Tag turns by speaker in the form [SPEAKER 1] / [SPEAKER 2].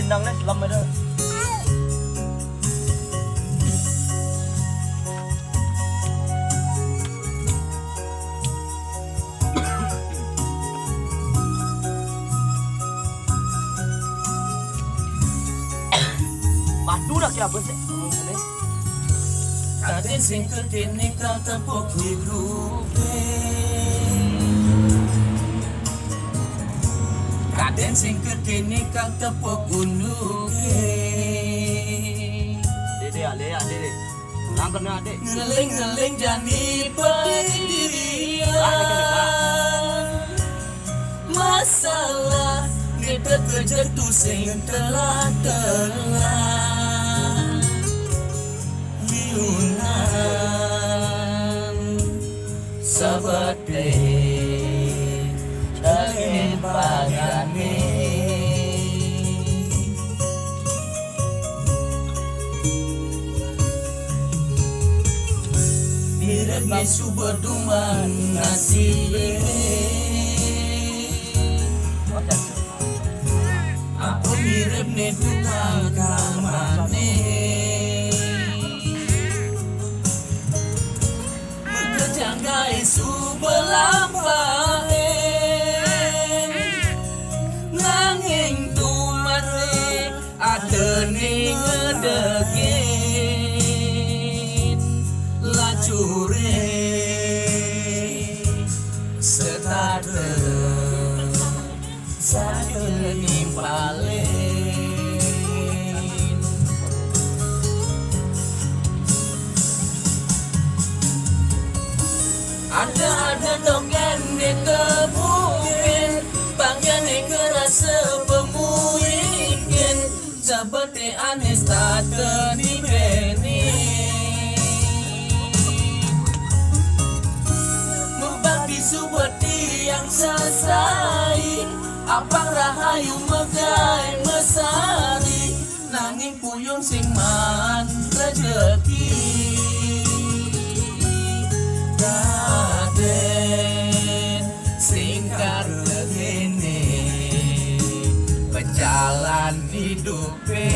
[SPEAKER 1] selendangnya selam ada. Batu dah kira apa sih?
[SPEAKER 2] Kaden sing ketene kau tepuk hidupnya. Kaden sing ketene kau tepuk gunungnya.
[SPEAKER 1] Dede. Lang kena adek.
[SPEAKER 2] Ngeling-ngeling jadi pendirian. Masalah kita kejentu sing telah seperti angin pagani mirip mesu berduman nasib aku mirip ne tukang kamane janggai subelampaen nanging tumare adene ngedegin lacure setade sakeni palen ada dongeng di kebukin bangyan kerasa pemuingin seperti anis tak teribeni mubaki seperti yang selesai apang rahayu megai mesari nanging puyung sing man rezeki Kaden singkat begini berjalan hidupnya